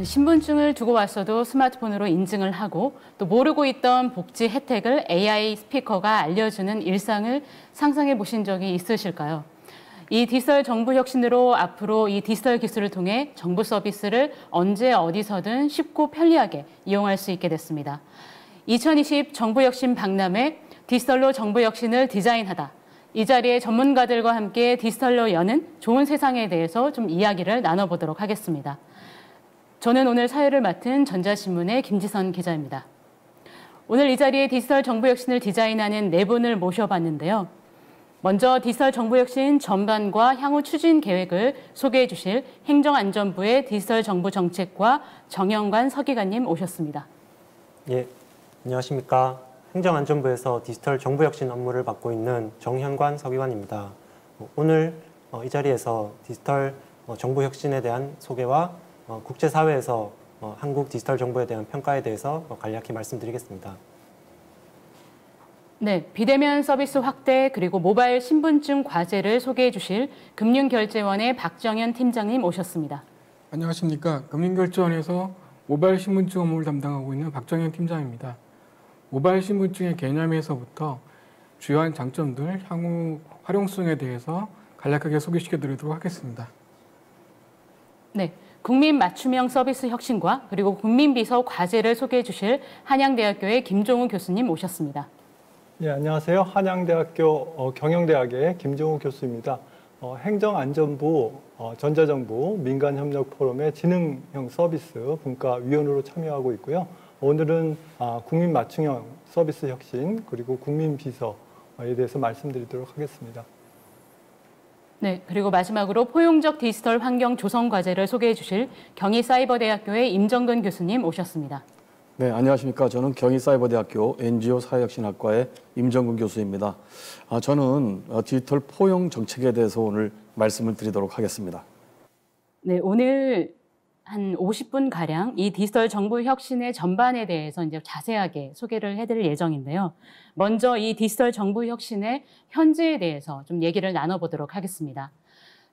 신분증을 두고 왔어도 스마트폰으로 인증을 하고 또 모르고 있던 복지 혜택을 AI 스피커가 알려주는 일상을 상상해 보신 적이 있으실까요? 이 디지털 정부 혁신으로 앞으로 이 디지털 기술을 통해 정부 서비스를 언제 어디서든 쉽고 편리하게 이용할 수 있게 됐습니다. 2020 정부 혁신 박람회 디지털로 정부 혁신을 디자인하다. 이 자리에 전문가들과 함께 디지털로 여는 좋은 세상에 대해서 좀 이야기를 나눠보도록 하겠습니다. 저는 오늘 사회를 맡은 전자신문의 김지선 기자입니다. 오늘 이 자리에 디지털 정부 혁신을 디자인하는 네 분을 모셔봤는데요. 먼저 디지털 정부 혁신 전반과 향후 추진 계획을 소개해 주실 행정안전부의 디지털 정부 정책과 정영관 서기관님 오셨습니다. 예, 안녕하십니까. 행정안전부에서 디지털 정부 혁신 업무를 맡고 있는 정현관 서기관입니다. 오늘 이 자리에서 디지털 정부 혁신에 대한 소개와 국제사회에서 한국 디지털 정부에 대한 평가에 대해서 간략히 말씀드리겠습니다. 네, 비대면 서비스 확대 그리고 모바일 신분증 과제를 소개해 주실 금융결제원의 박정현 팀장님 오셨습니다. 안녕하십니까. 금융결제원에서 모바일 신분증 업무를 담당하고 있는 박정현 팀장입니다. 모바일 신분증의 개념에서부터 주요한 장점들, 향후 활용성에 대해서 간략하게 소개시켜 드리도록 하겠습니다. 네, 국민 맞춤형 서비스 혁신과 그리고 국민비서 과제를 소개해 주실 한양대학교의 김종우 교수님 오셨습니다. 예, 안녕하세요. 한양대학교 경영대학의 김종우 교수입니다. 행정안전부, 전자정부, 민간협력포럼의 지능형 서비스 분과위원으로 참여하고 있고요. 오늘은 국민 맞춤형 서비스 혁신 그리고 국민비서에 대해서 말씀드리도록 하겠습니다. 네, 그리고 마지막으로 포용적 디지털 환경 조성 과제를 소개해 주실 경희사이버대학교의 임정근 교수님 오셨습니다. 네, 안녕하십니까. 저는 경희사이버대학교 NGO 사회혁신학과의 임정근 교수입니다. 저는 디지털 포용 정책에 대해서 오늘 말씀을 드리도록 하겠습니다. 네, 오늘 한 50분가량 이 디지털 정부 혁신의 전반에 대해서 이제 자세하게 소개를 해드릴 예정인데요. 먼저 이 디지털 정부 혁신의 현재에 대해서 좀 얘기를 나눠보도록 하겠습니다.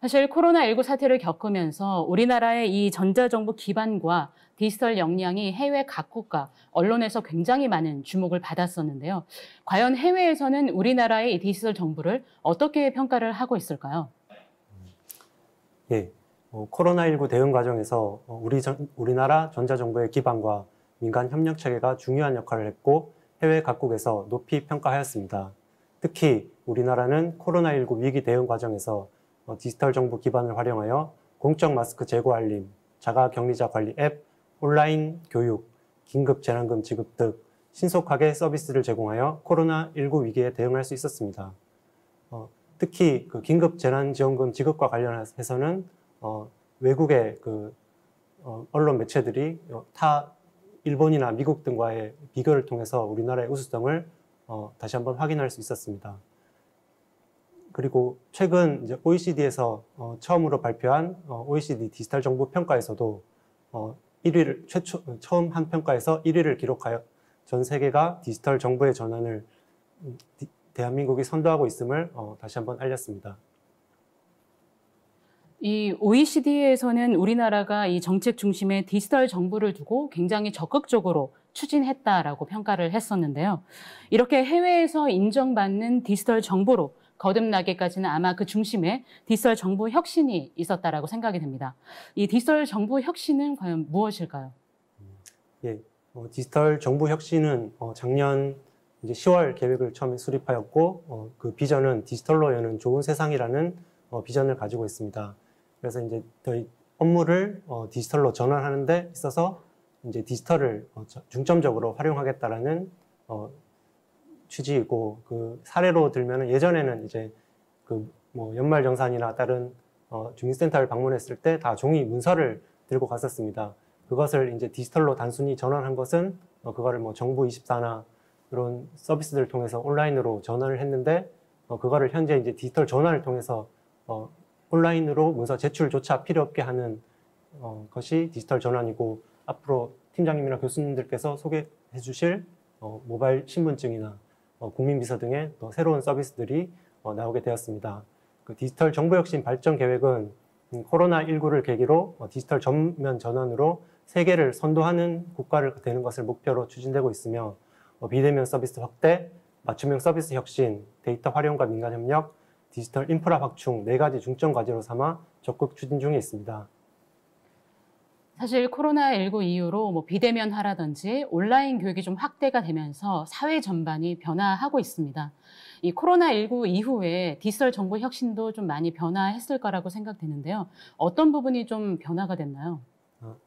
사실 코로나19 사태를 겪으면서 우리나라의 이 전자정부 기반과 디지털 역량이 해외 각국과 언론에서 굉장히 많은 주목을 받았었는데요. 과연 해외에서는 우리나라의 이 디지털 정부를 어떻게 평가를 하고 있을까요? 예, 코로나19 대응 과정에서 우리나라 전자정부의 기반과 민간 협력 체계가 중요한 역할을 했고 해외 각국에서 높이 평가하였습니다. 특히 우리나라는 코로나19 위기 대응 과정에서 디지털 정부 기반을 활용하여 공적 마스크 재고 알림, 자가 격리자 관리 앱, 온라인 교육, 긴급 재난금 지급 등 신속하게 서비스를 제공하여 코로나19 위기에 대응할 수 있었습니다. 특히 그 긴급 재난지원금 지급과 관련해서는 외국의 언론 매체들이 일본이나 미국 등과의 비교를 통해서 우리나라의 우수성을 다시 한번 확인할 수 있었습니다. 그리고 최근 이제 OECD에서 처음으로 발표한 OECD 디지털 정부 평가에서도 처음 한 평가에서 1위를 기록하여 전 세계가 디지털 정부의 전환을 대한민국이 선도하고 있음을 다시 한번 알렸습니다. 이 OECD에서는 우리나라가 이 정책 중심에 디지털 정부를 두고 굉장히 적극적으로 추진했다라고 평가를 했었는데요. 이렇게 해외에서 인정받는 디지털 정부로 거듭나기까지는 아마 그 중심에 디지털 정부 혁신이 있었다라고 생각이 됩니다. 이 디지털 정부 혁신은 과연 무엇일까요? 예, 디지털 정부 혁신은 작년 이제 10월 계획을 처음에 수립하였고 그 비전은 디지털로 여는 좋은 세상이라는 비전을 가지고 있습니다. 그래서 이제 저희 업무를 디지털로 전환하는 데 있어서 이제 디지털을 중점적으로 활용하겠다라는 취지이고, 그 사례로 들면은 예전에는 이제 연말정산이나 다른 주민센터를 방문했을 때 다 종이 문서를 들고 갔었습니다. 그것을 이제 디지털로 단순히 전환한 것은 그거를 정부24나 이런 서비스들을 통해서 온라인으로 전환을 했는데 그거를 현재 이제 디지털 전환을 통해서 온라인으로 문서 제출조차 필요 없게 하는 것이 디지털 전환이고, 앞으로 팀장님이나 교수님들께서 소개해 주실 모바일 신분증이나 국민비서 등의 또 새로운 서비스들이 나오게 되었습니다. 그 디지털 정부혁신 발전 계획은 코로나19를 계기로 디지털 전면 전환으로 세계를 선도하는 국가를 되는 것을 목표로 추진되고 있으며 비대면 서비스 확대, 맞춤형 서비스 혁신, 데이터 활용과 민간 협력, 디지털 인프라 확충 4가지 중점 과제로 삼아 적극 추진 중에 있습니다. 사실 코로나19 이후로 비대면화라든지 온라인 교육이 좀 확대가 되면서 사회 전반이 변화하고 있습니다. 이 코로나19 이후에 디지털 정보 혁신도 좀 많이 변화했을 거라고 생각되는데요. 어떤 부분이 좀 변화가 됐나요?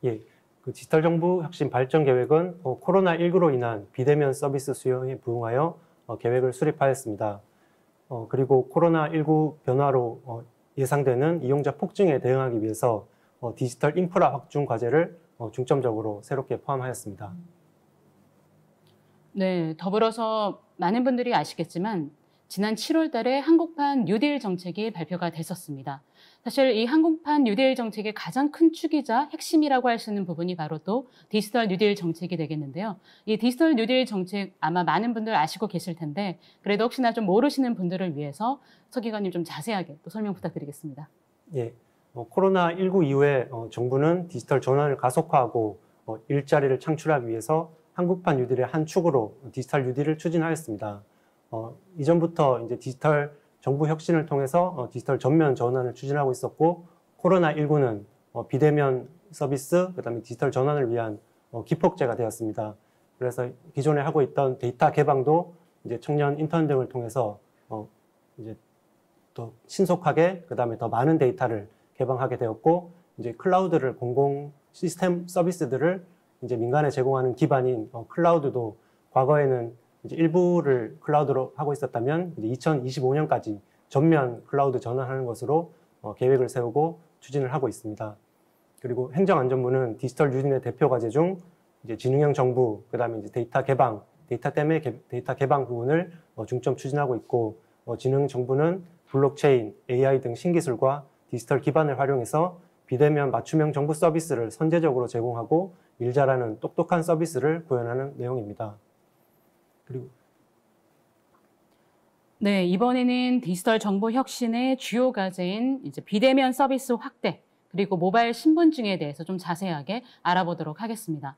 예, 그 디지털 정보 혁신 발전 계획은 코로나19로 인한 비대면 서비스 수요에 부응하여 계획을 수립하였습니다. 그리고 코로나19 변화로 예상되는 이용자 폭증에 대응하기 위해서 디지털 인프라 확충 과제를 중점적으로 새롭게 포함하였습니다. 네, 더불어서 많은 분들이 아시겠지만 지난 7월 달에 한국판 뉴딜 정책이 발표가 됐었습니다. 사실 이 한국판 뉴딜 정책의 가장 큰 축이자 핵심이라고 할 수 있는 부분이 바로 또 디지털 뉴딜 정책이 되겠는데요. 이 디지털 뉴딜 정책 아마 많은 분들 아시고 계실 텐데 그래도 혹시나 좀 모르시는 분들을 위해서 서 기관님 좀 자세하게 또 설명 부탁드리겠습니다. 예, 코로나19 이후에 정부는 디지털 전환을 가속화하고 일자리를 창출하기 위해서 한국판 뉴딜의 한 축으로 디지털 뉴딜을 추진하였습니다. 이전부터 이제 디지털 정부 혁신을 통해서 디지털 전면 전환을 추진하고 있었고 코로나19는 비대면 서비스, 그다음에 디지털 전환을 위한 기폭제가 되었습니다. 그래서 기존에 하고 있던 데이터 개방도 이제 청년 인턴 등을 통해서 이제 더 신속하게 그다음에 더 많은 데이터를 개방하게 되었고 이제 클라우드를 공공 시스템 서비스들을 이제 민간에 제공하는 기반인 클라우드도 과거에는 이제 일부를 클라우드로 하고 있었다면 이제 2025년까지 전면 클라우드 전환하는 것으로 계획을 세우고 추진을 하고 있습니다. 그리고 행정안전부는 디지털 유진의 대표 과제 중 이제 지능형 정부, 그다음에 이제 데이터 개방, 데이터 개방 부분을 중점 추진하고 있고 지능 정부는 블록체인, AI 등 신기술과 디지털 기반을 활용해서 비대면 맞춤형 정부 서비스를 선제적으로 제공하고 일 잘하는 똑똑한 서비스를 구현하는 내용입니다. 그리고 네, 이번에는 디지털 정보 혁신의 주요 과제인 이제 비대면 서비스 확대 그리고 모바일 신분증에 대해서 좀 자세하게 알아보도록 하겠습니다.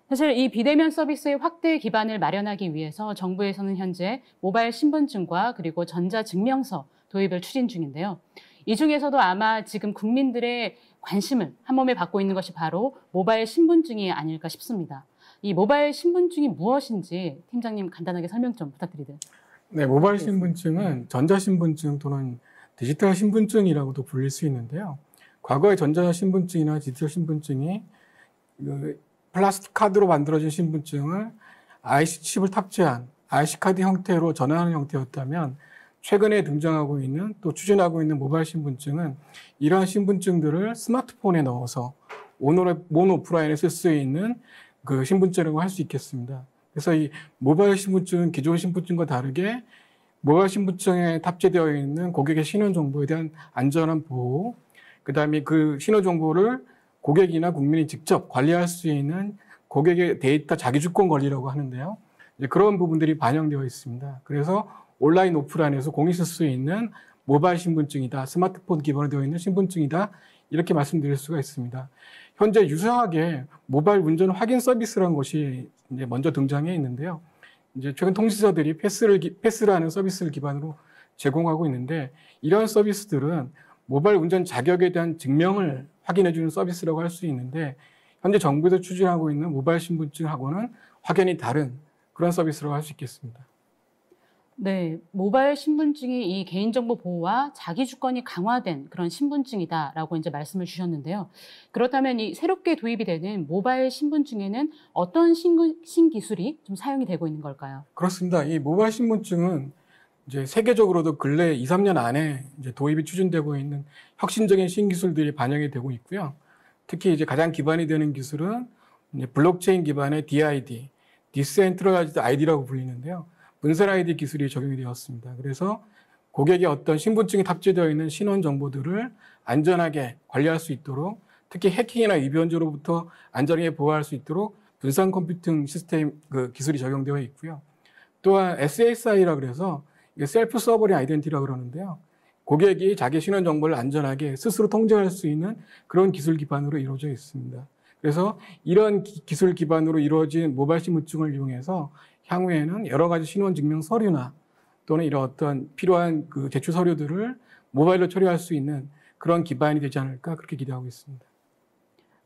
사실 이 비대면 서비스의 확대 기반을 마련하기 위해서 정부에서는 현재 모바일 신분증과 그리고 전자증명서 도입을 추진 중인데요. 이 중에서도 아마 지금 국민들의 관심을 한몸에 받고 있는 것이 바로 모바일 신분증이 아닐까 싶습니다. 이 모바일 신분증이 무엇인지 팀장님 간단하게 설명 좀 부탁드리도록. 네, 모바일 신분증은 전자신분증 또는 디지털 신분증이라고도 불릴 수 있는데요. 과거의 전자신분증이나 디지털 신분증이 플라스틱 카드로 만들어진 신분증을 IC 칩을 탑재한 IC카드 형태로 전환하는 형태였다면 최근에 등장하고 있는 또 추진하고 있는 모바일 신분증은 이러한 신분증들을 스마트폰에 넣어서 온 오프라인에 쓸 수 있는 그 신분증이라고 할 수 있겠습니다. 그래서 이 모바일 신분증은 기존 신분증과 다르게 모바일 신분증에 탑재되어 있는 고객의 신원 정보에 대한 안전한 보호, 그다음에 그 신원 정보를 고객이나 국민이 직접 관리할 수 있는 고객의 데이터 자기주권 권리라고 하는데요. 이제 그런 부분들이 반영되어 있습니다. 그래서 온라인, 오프라인에서 공유 쓸 수 있는 모바일 신분증이다, 스마트폰 기반으로 되어 있는 신분증이다, 이렇게 말씀드릴 수가 있습니다. 현재 유사하게 모바일 운전 확인 서비스라는 것이 이제 먼저 등장해 있는데요. 이제 최근 통신사들이 패스라는 서비스를 기반으로 제공하고 있는데 이러한 서비스들은 모바일 운전 자격에 대한 증명을 확인해주는 서비스라고 할 수 있는데 현재 정부에서 추진하고 있는 모바일 신분증하고는 확연히 다른 그런 서비스라고 할 수 있겠습니다. 네, 모바일 신분증이 이 개인정보 보호와 자기주권이 강화된 그런 신분증이다라고 이제 말씀을 주셨는데요. 그렇다면 이 새롭게 도입이 되는 모바일 신분증에는 어떤 신기술이 좀 사용이 되고 있는 걸까요? 그렇습니다. 이 모바일 신분증은 이제 세계적으로도 근래 2, 3년 안에 이제 도입이 추진되고 있는 혁신적인 신기술들이 반영이 되고 있고요. 특히 이제 가장 기반이 되는 기술은 이제 블록체인 기반의 DID, 디센트럴라이즈드 아이디라고 불리는데요. 분산 아이디 기술이 적용이 되었습니다. 그래서 고객의 어떤 신분증이 탑재되어 있는 신원 정보들을 안전하게 관리할 수 있도록 특히 해킹이나 위변조로부터 안전하게 보호할 수 있도록 분산 컴퓨팅 시스템 그 기술이 적용되어 있고요. 또한 SSI라 그래서 셀프 서버링 아이덴티티라고 그러는데요. 고객이 자기 신원 정보를 안전하게 스스로 통제할 수 있는 그런 기술 기반으로 이루어져 있습니다. 그래서 이런 기술 기반으로 이루어진 모바일 신분증을 이용해서 향후에는 여러 가지 신원 증명 서류나 또는 이런 어떤 필요한 그 제출 서류들을 모바일로 처리할 수 있는 그런 기반이 되지 않을까 그렇게 기대하고 있습니다.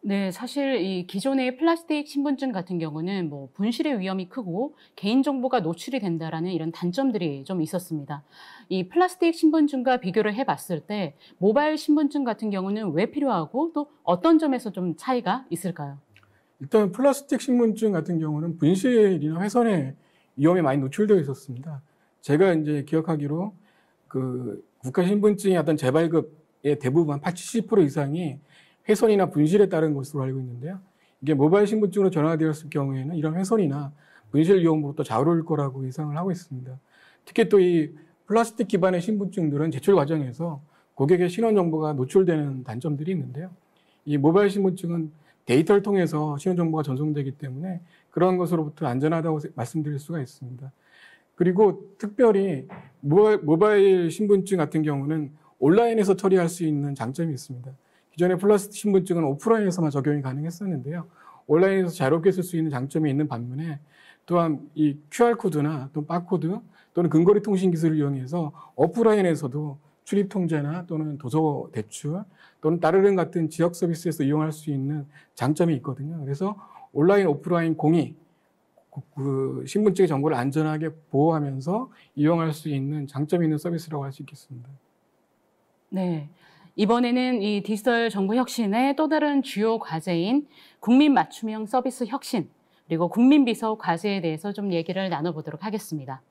네, 사실 이 기존의 플라스틱 신분증 같은 경우는 뭐 분실의 위험이 크고 개인정보가 노출이 된다라는 이런 단점들이 좀 있었습니다. 이 플라스틱 신분증과 비교를 해봤을 때 모바일 신분증 같은 경우는 왜 필요하고 또 어떤 점에서 좀 차이가 있을까요? 일단 플라스틱 신분증 같은 경우는 분실이나 훼손의 위험에 많이 노출되어 있었습니다. 제가 이제 기억하기로 그 국가 신분증의 어떤 재발급의 대부분 한 80, 70% 이상이 훼손이나 분실에 따른 것으로 알고 있는데요. 이게 모바일 신분증으로 전환되었을 경우에는 이런 훼손이나 분실 위험으로 또 좌우를 거라고 예상을 하고 있습니다. 특히 또 이 플라스틱 기반의 신분증들은 제출 과정에서 고객의 신원 정보가 노출되는 단점들이 있는데요. 이 모바일 신분증은 데이터를 통해서 신원 정보가 전송되기 때문에 그런 것으로부터 안전하다고 말씀드릴 수가 있습니다. 그리고 특별히 모바일 신분증 같은 경우는 온라인에서 처리할 수 있는 장점이 있습니다. 기존의 플라스틱 신분증은 오프라인에서만 적용이 가능했었는데요. 온라인에서 자유롭게 쓸 수 있는 장점이 있는 반면에 또한 이 QR코드나 또 바코드 또는 근거리 통신 기술을 이용해서 오프라인에서도 출입 통제나 또는 도서 대출 또는 다른 같은 지역 서비스에서 이용할 수 있는 장점이 있거든요. 그래서 온라인, 오프라인 공이 그 신분증의 정보를 안전하게 보호하면서 이용할 수 있는 장점이 있는 서비스라고 할 수 있겠습니다. 네. 이번에는 이 디지털 정부 혁신의 또 다른 주요 과제인 국민 맞춤형 서비스 혁신, 그리고 국민비서 과제에 대해서 좀 얘기를 나눠보도록 하겠습니다.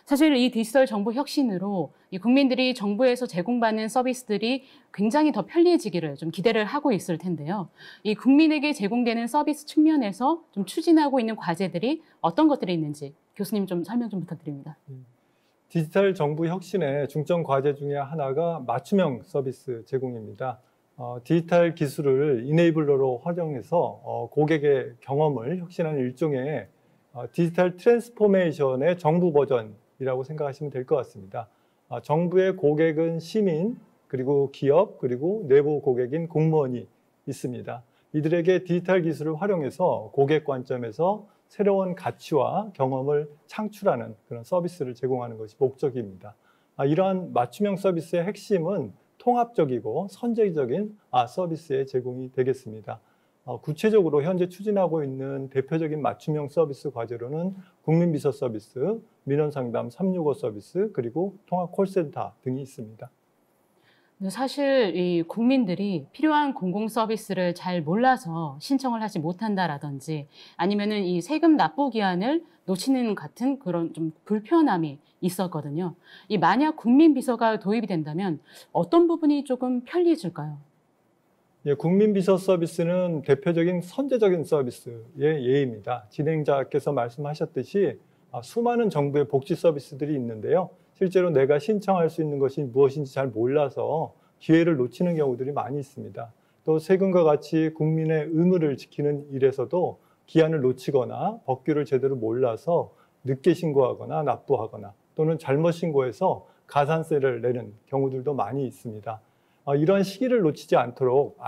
사실 이 디지털 정부 혁신으로 이 국민들이 정부에서 제공받는 서비스들이 굉장히 더 편리해지기를 좀 기대를 하고 있을 텐데요. 이 국민에게 제공되는 서비스 측면에서 좀 추진하고 있는 과제들이 어떤 것들이 있는지 교수님 좀 설명 좀 부탁드립니다. 디지털 정부 혁신의 중점 과제 중에 하나가 맞춤형 서비스 제공입니다. 디지털 기술을 이네이블러로 활용해서 고객의 경험을 혁신하는 일종의 디지털 트랜스포메이션의 정부 버전이라고 생각하시면 될 것 같습니다. 정부의 고객은 시민, 그리고 기업, 그리고 내부 고객인 공무원이 있습니다. 이들에게 디지털 기술을 활용해서 고객 관점에서 새로운 가치와 경험을 창출하는 그런 서비스를 제공하는 것이 목적입니다. 이러한 맞춤형 서비스의 핵심은 통합적이고 선제적인 서비스의 제공이 되겠습니다. 구체적으로 현재 추진하고 있는 대표적인 맞춤형 서비스 과제로는 국민비서 서비스, 민원상담 365 서비스, 그리고 통합 콜센터 등이 있습니다. 사실 이 국민들이 필요한 공공 서비스를 잘 몰라서 신청을 하지 못한다라든지 아니면은 이 세금 납부 기한을 놓치는 같은 그런 좀 불편함이 있었거든요. 이 만약 국민비서가 도입이 된다면 어떤 부분이 조금 편리해질까요? 예, 국민비서 서비스는 대표적인 선제적인 서비스의 예입니다. 진행자께서 말씀하셨듯이 수많은 정부의 복지 서비스들이 있는데요. 실제로 내가 신청할 수 있는 것이 무엇인지 잘 몰라서 기회를 놓치는 경우들이 많이 있습니다. 또 세금과 같이 국민의 의무를 지키는 일에서도 기한을 놓치거나 법규를 제대로 몰라서 늦게 신고하거나 납부하거나 또는 잘못 신고해서 가산세를 내는 경우들도 많이 있습니다. 이런 시기를 놓치지 않도록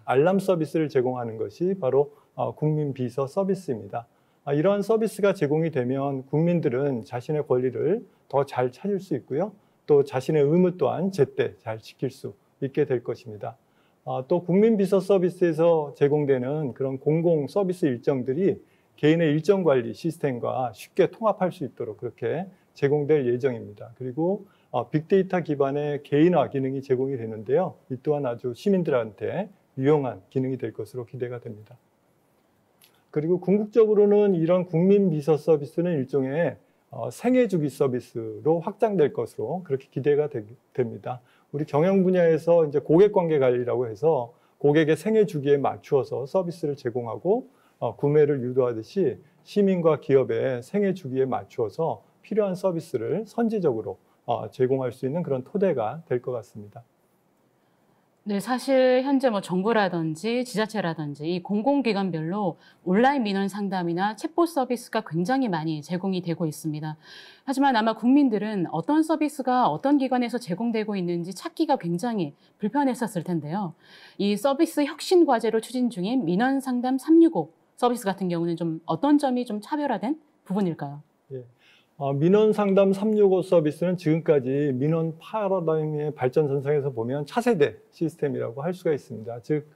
알람 서비스를 제공하는 것이 바로 국민비서 서비스입니다. 이러한 서비스가 제공이 되면 국민들은 자신의 권리를 더 잘 찾을 수 있고요. 또 자신의 의무 또한 제때 잘 지킬 수 있게 될 것입니다. 또 국민비서 서비스에서 제공되는 그런 공공 서비스 일정들이 개인의 일정 관리 시스템과 쉽게 통합할 수 있도록 그렇게 제공될 예정입니다. 그리고 빅데이터 기반의 개인화 기능이 제공이 되는데요. 이 또한 아주 시민들한테 유용한 기능이 될 것으로 기대가 됩니다. 그리고 궁극적으로는 이런 국민비서 서비스는 일종의 생애 주기 서비스로 확장될 것으로 그렇게 기대가 됩니다. 우리 경영 분야에서 이제 고객 관계 관리라고 해서 고객의 생애 주기에 맞추어서 서비스를 제공하고 구매를 유도하듯이 시민과 기업의 생애 주기에 맞추어서 필요한 서비스를 선제적으로 제공할 수 있는 그런 토대가 될 것 같습니다. 네, 사실 현재 뭐 정부라든지 지자체라든지 이 공공기관별로 온라인 민원 상담이나 챗봇 서비스가 굉장히 많이 제공이 되고 있습니다. 하지만 아마 국민들은 어떤 서비스가 어떤 기관에서 제공되고 있는지 찾기가 굉장히 불편했었을 텐데요. 이 서비스 혁신 과제로 추진 중인 민원 상담 365 서비스 같은 경우는 좀 어떤 점이 좀 차별화된 부분일까요? 예. 민원 상담 365 서비스는 지금까지 민원 패러다임의 발전선상에서 보면 차세대 시스템이라고 할 수가 있습니다. 즉,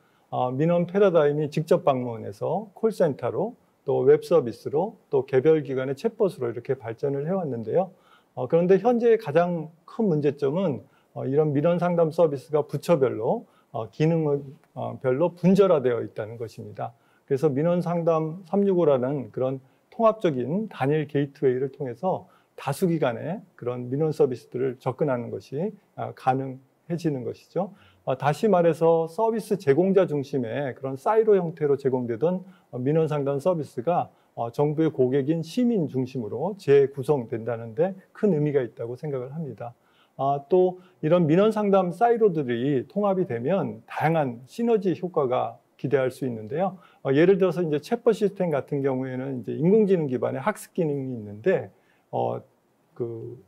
민원 패러다임이 직접 방문해서 콜센터로 또 웹 서비스로 또 개별 기관의 챗봇으로 이렇게 발전을 해왔는데요. 그런데 현재 가장 큰 문제점은 이런 민원 상담 서비스가 부처별로 기능별로 분절화되어 있다는 것입니다. 그래서 민원 상담 365라는 그런 통합적인 단일 게이트웨이를 통해서 다수 기관의 그런 민원 서비스들을 접근하는 것이 가능해지는 것이죠. 다시 말해서 서비스 제공자 중심의 그런 사이로 형태로 제공되던 민원 상담 서비스가 정부의 고객인 시민 중심으로 재구성된다는 데 큰 의미가 있다고 생각을 합니다. 또 이런 민원 상담 사이로들이 통합이 되면 다양한 시너지 효과가 기대할 수 있는데요. 예를 들어서 이제 챗봇 시스템 같은 경우에는 이제 인공지능 기반의 학습 기능이 있는데,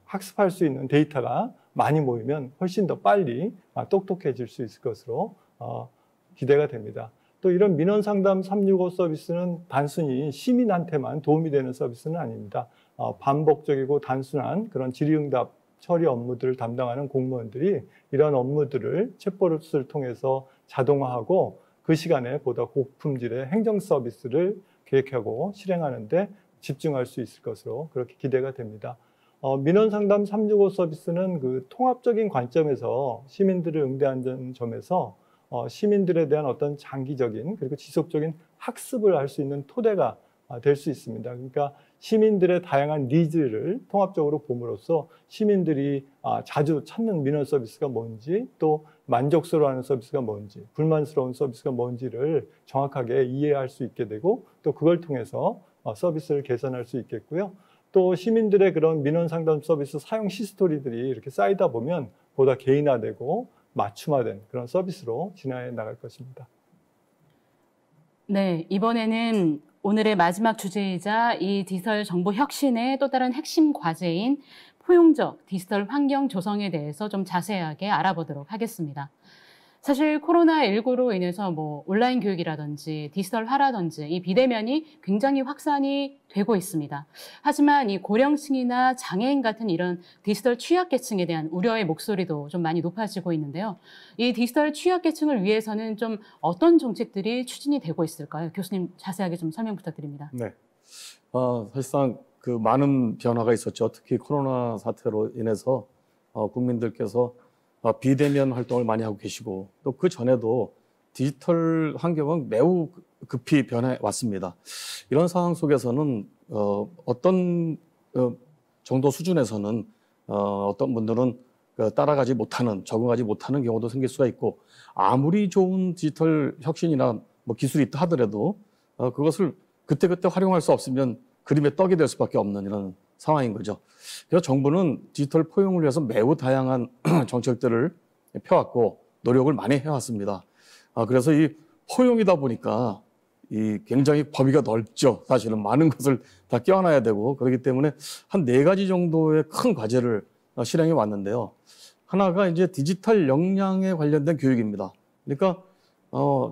학습할 수 있는 데이터가 많이 모이면 훨씬 더 빨리 똑똑해질 수 있을 것으로 기대가 됩니다. 또 이런 민원 상담 365 서비스는 단순히 시민한테만 도움이 되는 서비스는 아닙니다. 반복적이고 단순한 그런 질의응답 처리 업무들을 담당하는 공무원들이 이런 업무들을 챗봇을 통해서 자동화하고 그 시간에 보다 고품질의 행정 서비스를 계획하고 실행하는 데 집중할 수 있을 것으로 그렇게 기대가 됩니다. 민원 상담 365 서비스는 그 통합적인 관점에서 시민들을 응대하는 점에서 시민들에 대한 어떤 장기적인 그리고 지속적인 학습을 할 수 있는 토대가 될 수 있습니다. 그러니까 시민들의 다양한 니즈를 통합적으로 봄으로써 시민들이 자주 찾는 민원 서비스가 뭔지, 또 만족스러워하는 서비스가 뭔지, 불만스러운 서비스가 뭔지를 정확하게 이해할 수 있게 되고, 또 그걸 통해서 서비스를 개선할 수 있겠고요. 또 시민들의 그런 민원 상담 서비스 사용 히스토리들이 이렇게 쌓이다 보면 보다 개인화되고 맞춤화된 그런 서비스로 진화해 나갈 것입니다. 네, 이번에는 오늘의 마지막 주제이자 이 디지털 정보 혁신의 또 다른 핵심 과제인 포용적 디지털 환경 조성에 대해서 좀 자세하게 알아보도록 하겠습니다. 사실 코로나19로 인해서 뭐 온라인 교육이라든지 디지털화라든지 이 비대면이 굉장히 확산이 되고 있습니다. 하지만 이 고령층이나 장애인 같은 이런 디지털 취약계층에 대한 우려의 목소리도 좀 많이 높아지고 있는데요. 이 디지털 취약계층을 위해서는 좀 어떤 정책들이 추진이 되고 있을까요? 교수님 자세하게 좀 설명 부탁드립니다. 네. 사실상 그 많은 변화가 있었죠. 특히 코로나 사태로 인해서 국민들께서 비대면 활동을 많이 하고 계시고, 또 그 전에도 디지털 환경은 매우 급히 변해 왔습니다. 이런 상황 속에서는 어떤 정도 수준에서는 어떤 분들은 따라가지 못하는, 적응하지 못하는 경우도 생길 수가 있고, 아무리 좋은 디지털 혁신이나 뭐 기술이 있다 하더라도 그것을 그때그때 활용할 수 없으면 그림의 떡이 될 수밖에 없는 이런 상황인 거죠. 그래서 정부는 디지털 포용을 위해서 매우 다양한 정책들을 펴왔고 노력을 많이 해왔습니다. 그래서 이 포용이다 보니까 이 굉장히 범위가 넓죠. 사실은 많은 것을 다 껴안아야 되고, 그렇기 때문에 한 4가지 정도의 큰 과제를 실행해 왔는데요. 하나가 이제 디지털 역량에 관련된 교육입니다. 그러니까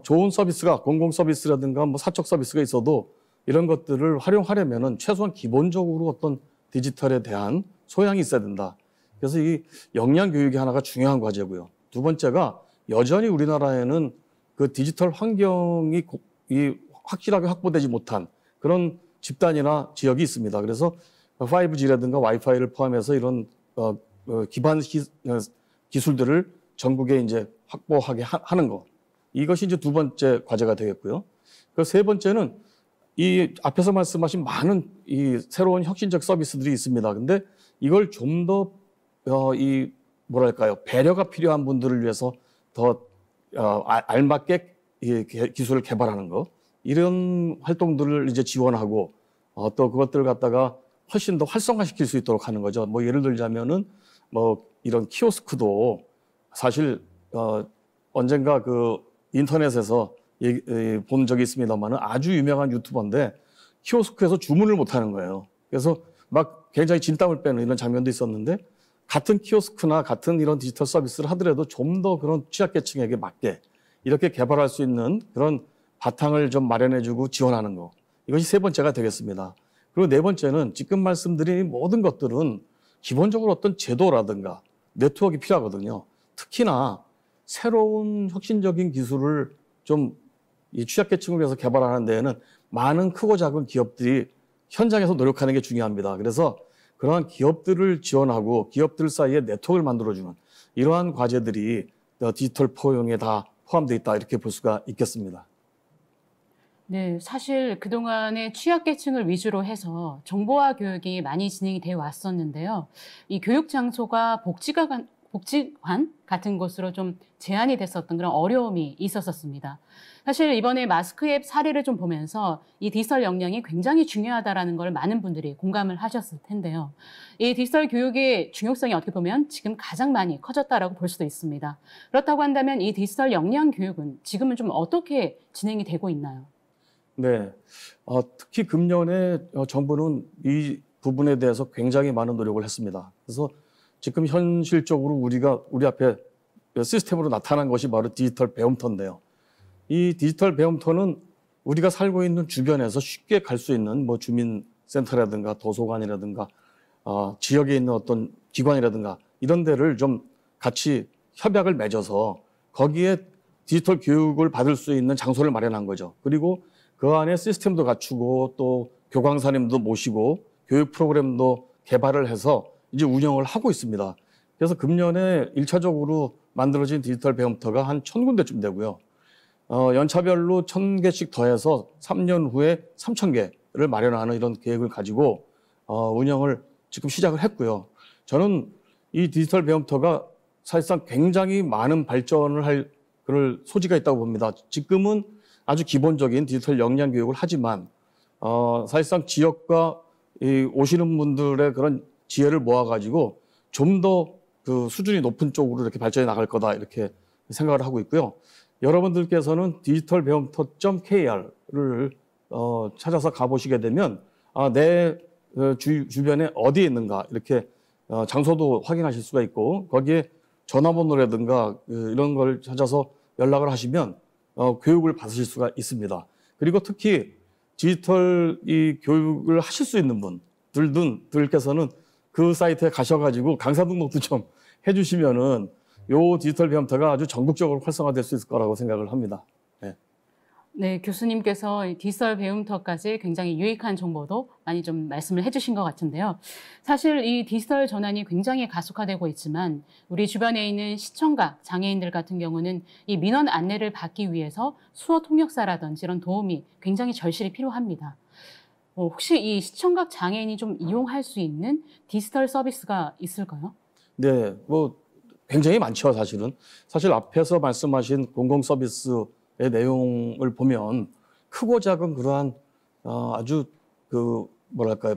좋은 서비스가 공공 서비스라든가 뭐 사적 서비스가 있어도 이런 것들을 활용하려면은 최소한 기본적으로 어떤 디지털에 대한 소양이 있어야 된다. 그래서 이 역량 교육이 하나가 중요한 과제고요. 두 번째가 여전히 우리나라에는 그 디지털 환경이 확실하게 확보되지 못한 그런 집단이나 지역이 있습니다. 그래서 5G라든가 와이파이를 포함해서 이런 기반 기술들을 전국에 이제 확보하게 하는 것. 이것이 이제 두 번째 과제가 되겠고요. 그 세 번째는 이 앞에서 말씀하신 많은 이 새로운 혁신적 서비스들이 있습니다. 근데 이걸 좀 더 뭐랄까요, 배려가 필요한 분들을 위해서 더 알맞게 이 기술을 개발하는 거, 이런 활동들을 이제 지원하고 또 그것들을 갖다가 훨씬 더 활성화시킬 수 있도록 하는 거죠. 뭐 예를 들자면은 뭐 이런 키오스크도 사실 언젠가 그 인터넷에서 본 적이 있습니다만은 아주 유명한 유튜버인데 키오스크에서 주문을 못 하는 거예요. 그래서 막 굉장히 진땀을 빼는 이런 장면도 있었는데 같은 키오스크나 같은 이런 디지털 서비스를 하더라도 좀 더 그런 취약계층에게 맞게 이렇게 개발할 수 있는 그런 바탕을 좀 마련해주고 지원하는 거. 이것이 세 번째가 되겠습니다. 그리고 네 번째는 지금 말씀드린 모든 것들은 기본적으로 어떤 제도라든가 네트워크가 필요하거든요. 특히나 새로운 혁신적인 기술을 좀 이 취약계층을 위해서 개발하는 데에는 많은 크고 작은 기업들이 현장에서 노력하는 게 중요합니다. 그래서 그러한 기업들을 지원하고 기업들 사이에 네트워크를 만들어주는 이러한 과제들이 디지털 포용에 다 포함되어 있다 이렇게 볼 수가 있겠습니다. 네, 사실 그동안에 취약계층을 위주로 해서 정보화 교육이 많이 진행이 되어 왔었는데요. 이 교육 장소가 복지관 같은 곳으로 좀 제한이 됐었던 그런 어려움이 있었습니다. 사실 이번에 마스크 앱 사례를 좀 보면서 이 디지털 역량이 굉장히 중요하다라는 걸 많은 분들이 공감을 하셨을 텐데요. 이 디지털 교육의 중요성이 어떻게 보면 지금 가장 많이 커졌다라고 볼 수도 있습니다. 그렇다고 한다면 이 디지털 역량 교육은 지금은 좀 어떻게 진행이 되고 있나요? 네, 특히 금년에 정부는 이 부분에 대해서 굉장히 많은 노력을 했습니다. 그래서 지금 현실적으로 우리 앞에 시스템으로 나타난 것이 바로 디지털 배움터인데요. 이 디지털 배움터는 우리가 살고 있는 주변에서 쉽게 갈 수 있는 뭐 주민센터라든가 도서관이라든가 지역에 있는 어떤 기관이라든가 이런 데를 좀 같이 협약을 맺어서 거기에 디지털 교육을 받을 수 있는 장소를 마련한 거죠. 그리고 그 안에 시스템도 갖추고 또 교광사님도 모시고 교육 프로그램도 개발을 해서 이제 운영을 하고 있습니다. 그래서 금년에 1차적으로 만들어진 디지털 배움터가 한 1,000군데쯤 되고요. 연차별로 1,000개씩 더해서 3년 후에 3,000개를 마련하는 이런 계획을 가지고 운영을 지금 시작을 했고요. 저는 이 디지털 배움터가 사실상 굉장히 많은 발전을 할 그럴 소지가 있다고 봅니다. 지금은 아주 기본적인 디지털 역량 교육을 하지만 사실상 지역과 오시는 분들의 그런 지혜를 모아가지고 좀 더 그 수준이 높은 쪽으로 이렇게 발전해 나갈 거다 이렇게 생각을 하고 있고요. 여러분들께서는 디지털 배움터.kr을 찾아서 가보시게 되면 내 주변에 어디에 있는가 이렇게 장소도 확인하실 수가 있고 거기에 전화번호라든가 이런 걸 찾아서 연락을 하시면 교육을 받으실 수가 있습니다. 그리고 특히 디지털 이 교육을 하실 수 있는 분들께서는 그 사이트에 가셔가지고 강사 등록도 좀 해주시면은 요 디지털 배움터가 아주 전국적으로 활성화될 수 있을 거라고 생각을 합니다. 네. 네, 교수님께서 이 디지털 배움터까지 굉장히 유익한 정보도 많이 좀 말씀을 해주신 것 같은데요. 사실 이 디지털 전환이 굉장히 가속화되고 있지만 우리 주변에 있는 시청각 장애인들 같은 경우는 이 민원 안내를 받기 위해서 수어 통역사라든지 이런 도움이 굉장히 절실히 필요합니다. 혹시 이 시청각 장애인이 좀 이용할 수 있는 디지털 서비스가 있을까요? 네, 뭐 굉장히 많죠, 사실은. 사실 앞에서 말씀하신 공공 서비스의 내용을 보면 크고 작은 그러한 아주 뭐랄까요,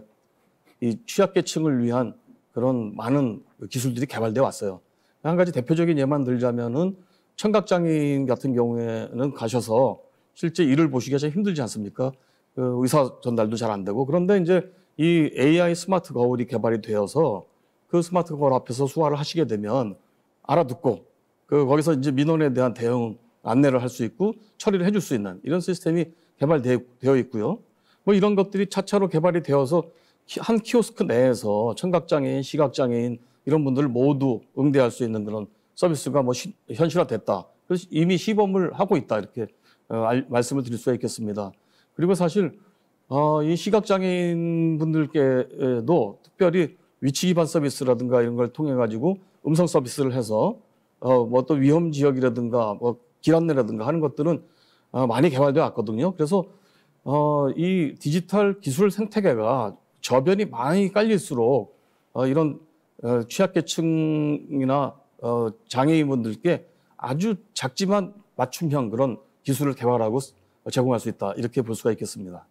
이 취약계층을 위한 그런 많은 기술들이 개발되어 왔어요. 한 가지 대표적인 예만 들자면은 청각장애인 같은 경우에는 가셔서 실제 일을 보시기가 좀 힘들지 않습니까? 의사 전달도 잘 안 되고. 그런데 이제 이 AI 스마트 거울이 개발이 되어서 그 스마트 거울 앞에서 수화를 하시게 되면 알아듣고 거기서 이제 민원에 대한 대응 안내를 할 수 있고 처리를 해줄 수 있는 이런 시스템이 개발되어 있고요. 뭐 이런 것들이 차차로 개발이 되어서 한 키오스크 내에서 청각장애인, 시각장애인 이런 분들을 모두 응대할 수 있는 그런 서비스가 뭐 현실화됐다. 그래서 이미 시범을 하고 있다 이렇게 말씀을 드릴 수가 있겠습니다. 그리고 사실 이 시각장애인 분들께도 특별히 위치 기반 서비스라든가 이런 걸 통해 가지고 음성 서비스를 해서 뭐 또 위험 지역이라든가 뭐 길 안내라든가 하는 것들은 많이 개발되어 왔거든요. 그래서 이 디지털 기술 생태계가 저변이 많이 깔릴수록 이런 취약계층이나 장애인분들께 아주 작지만 맞춤형 그런 기술을 개발하고 제공할 수 있다 이렇게 볼 수가 있겠습니다.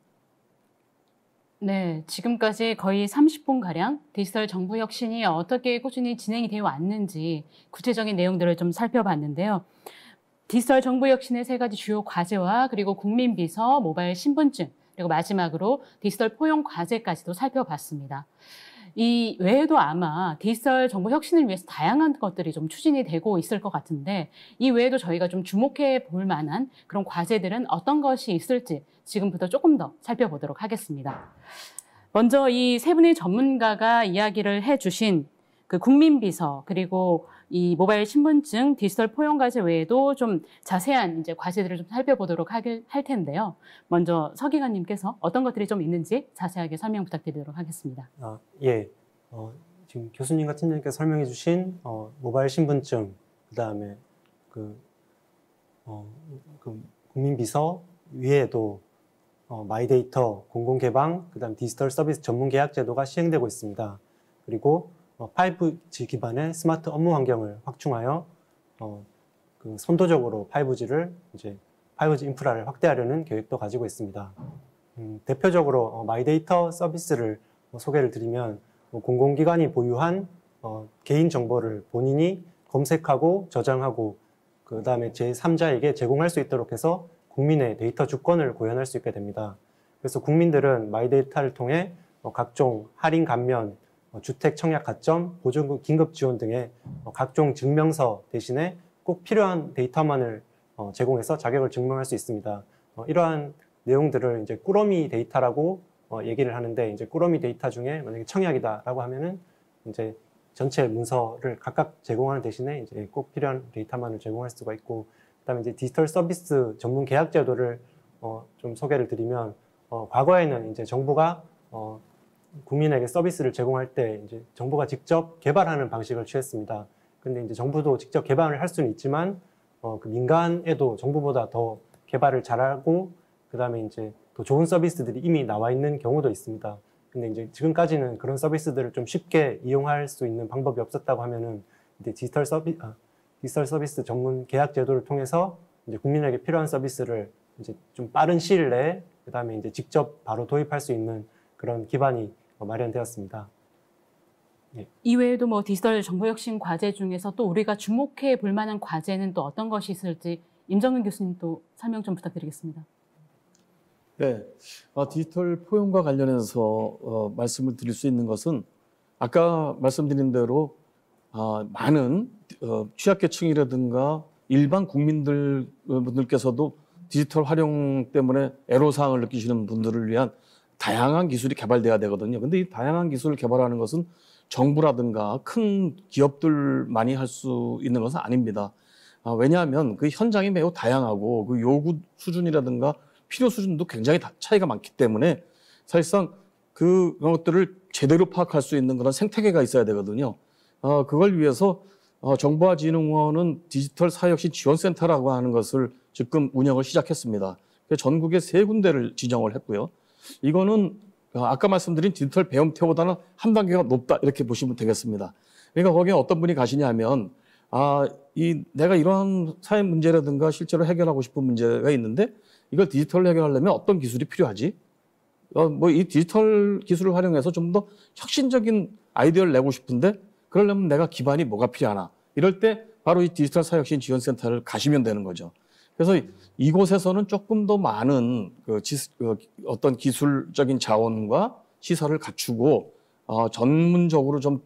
네, 지금까지 거의 30분가량 디지털 정부 혁신이 어떻게 꾸준히 진행이 되어 왔는지 구체적인 내용들을 좀 살펴봤는데요. 디지털 정부 혁신의 세 가지 주요 과제와 그리고 국민비서, 모바일 신분증, 그리고 마지막으로 디지털 포용 과제까지도 살펴봤습니다. 이 외에도 아마 디지털 정부 혁신을 위해서 다양한 것들이 좀 추진이 되고 있을 것 같은데 이 외에도 저희가 좀 주목해 볼 만한 그런 과제들은 어떤 것이 있을지 지금부터 조금 더 살펴보도록 하겠습니다. 먼저 이 세 분의 전문가가 이야기를 해주신 그 국민비서 그리고 이 모바일 신분증, 디지털 포용 과제 외에도 좀 자세한 이제 과제들을 좀 살펴보도록 할 텐데요. 먼저 서 기관님께서 어떤 것들이 좀 있는지 자세하게 설명 부탁드리도록 하겠습니다. 예. 지금 교수님과 팀장님께서 설명해 주신 모바일 신분증, 그다음에 그 국민비서 위에도 마이데이터, 공공개방, 그다음 디지털 서비스 전문 계약 제도가 시행되고 있습니다. 그리고 5G 기반의 스마트 업무 환경을 확충하여 그 선도적으로 5G를 이제 5G 인프라를 확대하려는 계획도 가지고 있습니다. 대표적으로 마이데이터 서비스를 소개를 드리면 공공기관이 보유한 개인 정보를 본인이 검색하고 저장하고 그 다음에 제3자에게 제공할 수 있도록 해서 국민의 데이터 주권을 구현할 수 있게 됩니다. 그래서 국민들은 마이데이터를 통해 각종 할인 감면, 주택 청약 가점, 보조금 긴급 지원 등의 각종 증명서 대신에 꼭 필요한 데이터만을 제공해서 자격을 증명할 수 있습니다. 이러한 내용들을 이제 꾸러미 데이터라고 얘기를 하는데 이제 꾸러미 데이터 중에 만약에 청약이다라고 하면은 이제 전체 문서를 각각 제공하는 대신에 이제 꼭 필요한 데이터만을 제공할 수가 있고 그다음에 이제 디지털 서비스 전문 계약 제도를 좀 소개를 드리면 과거에는 이제 정부가 국민에게 서비스를 제공할 때 이제 정부가 직접 개발하는 방식을 취했습니다. 근데 이제 정부도 직접 개발을 할 수는 있지만 그 민간에도 정부보다 더 개발을 잘하고 그다음에 이제 더 좋은 서비스들이 이미 나와 있는 경우도 있습니다. 근데 이제 지금까지는 그런 서비스들을 좀 쉽게 이용할 수 있는 방법이 없었다고 하면은 이제 디지털 서비스 전문 계약 제도를 통해서 이제 국민에게 필요한 서비스를 이제 좀 빠른 시일 내에 그다음에 이제 직접 바로 도입할 수 있는 그런 기반이 마련되었습니다. 예. 이외에도 뭐 디지털 정보혁신 과제 중에서 또 우리가 주목해 볼 만한 과제는 또 어떤 것이 있을지 임정근 교수님 또 설명 좀 부탁드리겠습니다. 네, 디지털 포용과 관련해서 말씀을 드릴 수 있는 것은 아까 말씀드린 대로 많은 취약계층이라든가 일반 국민들께서도 디지털 활용 때문에 애로사항을 느끼시는 분들을 위한 다양한 기술이 개발돼야 되거든요. 근데 이 다양한 기술을 개발하는 것은 정부라든가 큰 기업들만이 할 수 있는 것은 아닙니다. 왜냐하면 그 현장이 매우 다양하고 그 요구 수준이라든가 필요 수준도 굉장히 차이가 많기 때문에 사실상 그런 것들을 제대로 파악할 수 있는 그런 생태계가 있어야 되거든요. 그걸 위해서 정보화진흥원은 디지털 사회혁신 지원센터라고 하는 것을 지금 운영을 시작했습니다. 전국에 3군데를 지정을 했고요. 이거는 아까 말씀드린 디지털 배움태보다는 한 단계가 높다 이렇게 보시면 되겠습니다. 그러니까 거기에 어떤 분이 가시냐면 내가 이러한 사회 문제라든가 실제로 해결하고 싶은 문제가 있는데 이걸 디지털로 해결하려면 어떤 기술이 필요하지? 이 디지털 기술을 활용해서 좀 더 혁신적인 아이디어를 내고 싶은데 그러려면 내가 기반이 뭐가 필요하나? 이럴 때 바로 이 디지털 사회혁신 지원센터를 가시면 되는 거죠. 그래서 이곳에서는 조금 더 많은 어떤 기술적인 자원과 시설을 갖추고 전문적으로 좀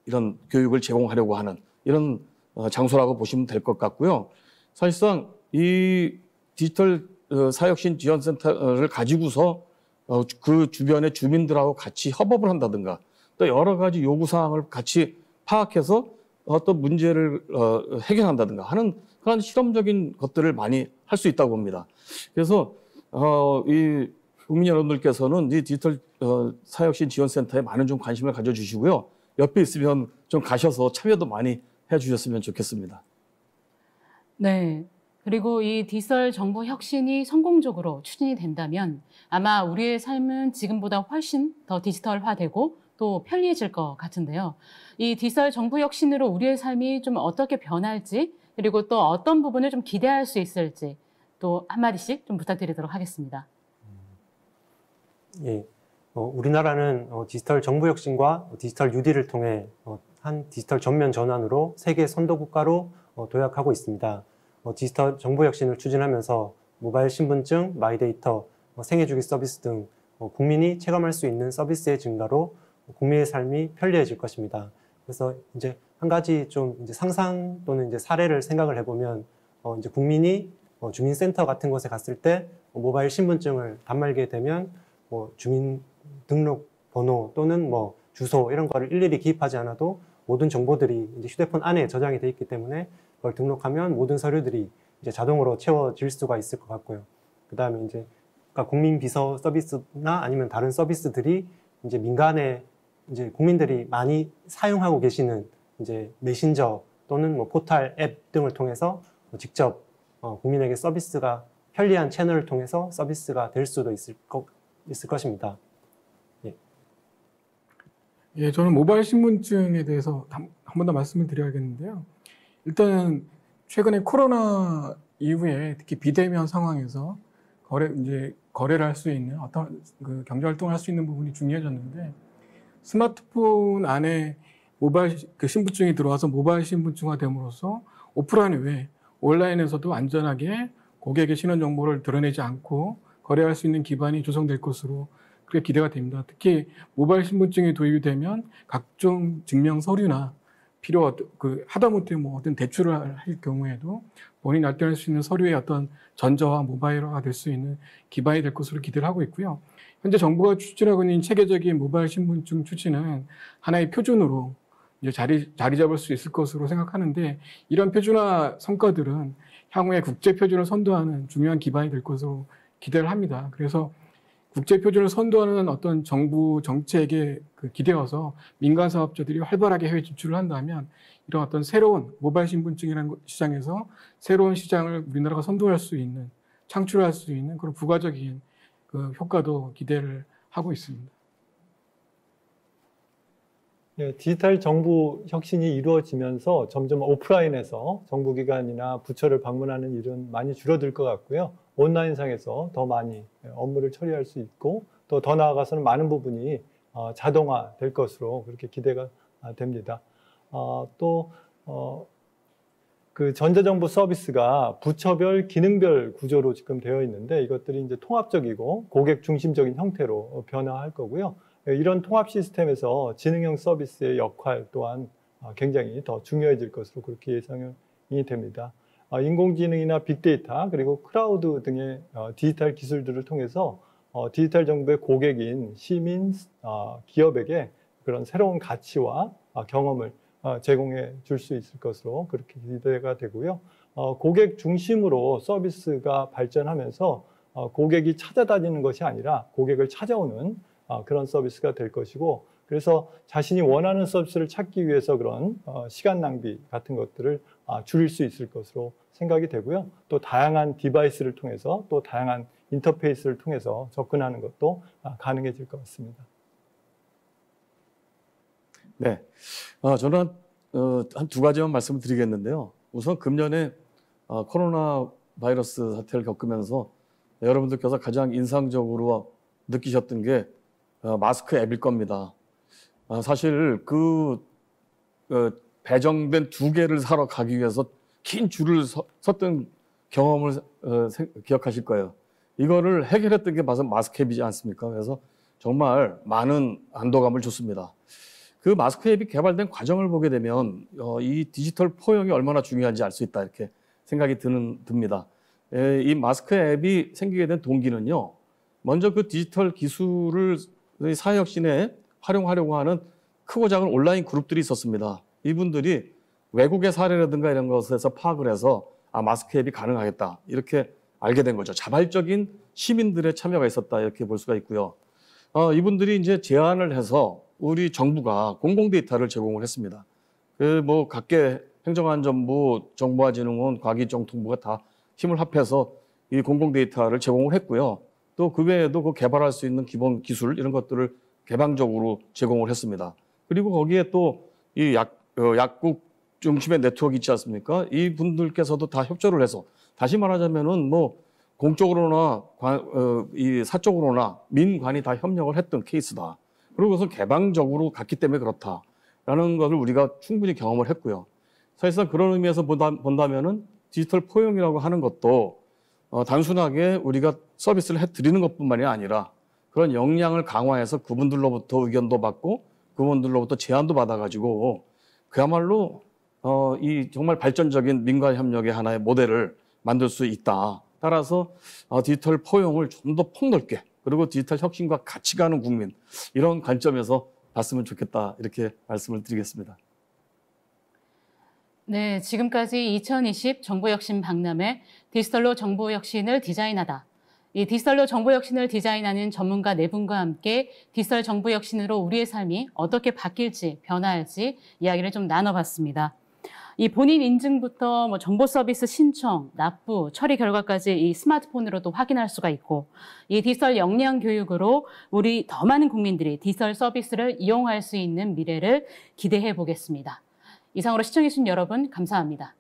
이런 교육을 제공하려고 하는 이런 장소라고 보시면 될 것 같고요. 사실상 이 디지털 사회혁신 지원센터를 가지고서 그 주변의 주민들하고 같이 협업을 한다든가 또 여러 가지 요구사항을 같이 파악해서 어떤 문제를 해결한다든가 하는 그런 실험적인 것들을 많이 할 수 있다고 봅니다. 그래서 이 국민 여러분들께서는 이 디지털 사회혁신 지원센터에 많은 좀 관심을 가져주시고요. 옆에 있으면 좀 가셔서 참여도 많이 해주셨으면 좋겠습니다. 네. 그리고 이 디지털 정보 혁신이 성공적으로 추진이 된다면 아마 우리의 삶은 지금보다 훨씬 더 디지털화되고 또 편리해질 것 같은데요. 이 디지털 정보 혁신으로 우리의 삶이 좀 어떻게 변할지 그리고 또 어떤 부분을 좀 기대할 수 있을지 또 한마디씩 좀 부탁드리도록 하겠습니다. 예. 우리나라는 디지털 정부 혁신과 디지털 뉴딜을 통해 한 디지털 전면 전환으로 세계 선도 국가로 도약하고 있습니다. 디지털 정보 혁신을 추진하면서 모바일 신분증, 마이데이터, 생애주기 서비스 등 국민이 체감할 수 있는 서비스의 증가로 국민의 삶이 편리해질 것입니다. 그래서 이제 한 가지 좀 이제 상상 또는 이제 사례를 생각을 해보면 이제 국민이 주민센터 같은 곳에 갔을 때 모바일 신분증을 단말게 되면 주민등록번호 또는 주소 이런 거를 일일이 기입하지 않아도 모든 정보들이 이제 휴대폰 안에 저장이 돼 있기 때문에 그걸 등록하면 모든 서류들이 이제 자동으로 채워질 수가 있을 것 같고요. 그 다음에 이제 그러니까 국민 비서 서비스나 아니면 다른 서비스들이 이제 민간에 이제 국민들이 많이 사용하고 계시는 이제 메신저 또는 포털 앱 등을 통해서 직접 국민에게 서비스가 편리한 채널을 통해서 서비스가 될 수도 있을 것입니다. 예, 저는 모바일 신분증에 대해서 한 번 더 말씀을 드려야겠는데요. 일단은 최근에 코로나 이후에 특히 비대면 상황에서 거래를 할 수 있는 어떤 경제 활동을 할 수 있는 부분이 중요해졌는데 스마트폰 안에 모바일 신분증이 들어와서 모바일 신분증화 됨으로써 오프라인 외에 온라인에서도 안전하게 고객의 신원 정보를 드러내지 않고 거래할 수 있는 기반이 조성될 것으로 그렇게 기대가 됩니다. 특히 모바일 신분증이 도입이 되면 각종 증명 서류나 하다못해 어떤 대출을 할 경우에도 본인이 나타낼 수 있는 서류의 어떤 전자화, 모바일화가 될 수 있는 기반이 될 것으로 기대를 하고 있고요. 현재 정부가 추진하고 있는 체계적인 모바일 신분증 추진은 하나의 표준으로 이제 자리 잡을 수 있을 것으로 생각하는데 이런 표준화 성과들은 향후에 국제 표준을 선도하는 중요한 기반이 될 것으로 기대를 합니다. 그래서 국제 표준을 선도하는 어떤 정부 정책에 기대어서 민간 사업자들이 활발하게 해외 진출을 한다면 이런 어떤 새로운 모바일 신분증이라는 시장에서 새로운 시장을 우리나라가 선도할 수 있는, 창출할 수 있는 그런 부가적인 효과도 기대를 하고 있습니다. 예, 디지털 정부 혁신이 이루어지면서 점점 오프라인에서 정부기관이나 부처를 방문하는 일은 많이 줄어들 것 같고요. 온라인상에서 더 많이 업무를 처리할 수 있고 또 더 나아가서는 많은 부분이 자동화될 것으로 그렇게 기대가 됩니다. 그 전자정부 서비스가 부처별, 기능별 구조로 지금 되어 있는데 이것들이 이제 통합적이고 고객 중심적인 형태로 변화할 거고요. 이런 통합 시스템에서 지능형 서비스의 역할 또한 굉장히 더 중요해질 것으로 그렇게 예상이 됩니다. 인공지능이나 빅데이터 그리고 클라우드 등의 디지털 기술들을 통해서 디지털 정부의 고객인 시민, 기업에게 그런 새로운 가치와 경험을 제공해 줄 수 있을 것으로 그렇게 기대가 되고요. 고객 중심으로 서비스가 발전하면서 고객이 찾아다니는 것이 아니라 고객을 찾아오는 그런 서비스가 될 것이고 그래서 자신이 원하는 서비스를 찾기 위해서 그런 시간 낭비 같은 것들을 줄일 수 있을 것으로 생각이 되고요. 또 다양한 디바이스를 통해서 또 다양한 인터페이스를 통해서 접근하는 것도 가능해질 것 같습니다. 네, 저는 한 두 가지만 말씀을 드리겠는데요. 우선 금년에 코로나 바이러스 사태를 겪으면서 여러분들께서 가장 인상적으로 느끼셨던 게 마스크 앱일 겁니다. 사실 배정된 2개를 사러 가기 위해서 긴 줄을 섰던 경험을 기억하실 거예요. 이거를 해결했던 게 바로 마스크 앱이지 않습니까? 그래서 정말 많은 안도감을 줬습니다. 그 마스크 앱이 개발된 과정을 보게 되면 이 디지털 포용이 얼마나 중요한지 알 수 있다 이렇게 생각이 듭니다. 이 마스크 앱이 생기게 된 동기는요. 먼저 그 디지털 기술을 사회혁신에 활용하려고 하는 크고 작은 온라인 그룹들이 있었습니다. 이분들이 외국의 사례라든가 이런 것에서 파악을 해서 마스크 앱이 가능하겠다 이렇게 알게 된 거죠. 자발적인 시민들의 참여가 있었다 이렇게 볼 수가 있고요. 이분들이 이제 제안을 해서 우리 정부가 공공 데이터를 제공을 했습니다. 각계 행정안전부, 정보화진흥원, 과기정통부가 다 힘을 합해서 이 공공 데이터를 제공을 했고요. 또 그 외에도 그 개발할 수 있는 기본 기술 이런 것들을 개방적으로 제공을 했습니다. 그리고 거기에 또 이 약국 중심의 네트워크 있지 않습니까? 이 분들께서도 다 협조를 해서 다시 말하자면은 공적으로나 이 사적으로나 민관이 다 협력을 했던 케이스다. 그러고서 개방적으로 갔기 때문에 그렇다라는 것을 우리가 충분히 경험을 했고요. 사실상 그런 의미에서 본다면은 디지털 포용이라고 하는 것도 단순하게 우리가 서비스를 해드리는 것뿐만이 아니라 그런 역량을 강화해서 그분들로부터 의견도 받고 그분들로부터 제안도 받아가지고 그야말로 이 정말 발전적인 민관 협력의 하나의 모델을 만들 수 있다. 따라서 디지털 포용을 좀 더 폭넓게 그리고 디지털 혁신과 같이 가는 국민 이런 관점에서 봤으면 좋겠다 이렇게 말씀을 드리겠습니다. 네, 지금까지 2020 정부혁신 박람회 디지털로 정부혁신을 디자인하다. 이 디지털로 정부혁신을 디자인하는 전문가 4분과 함께 디지털 정부혁신으로 우리의 삶이 어떻게 바뀔지 변화할지 이야기를 좀 나눠봤습니다. 이 본인 인증부터 정보 서비스 신청, 납부, 처리 결과까지 이 스마트폰으로도 확인할 수가 있고 이 디지털 역량 교육으로 우리 더 많은 국민들이 디지털 서비스를 이용할 수 있는 미래를 기대해 보겠습니다. 이상으로 시청해주신 여러분 감사합니다.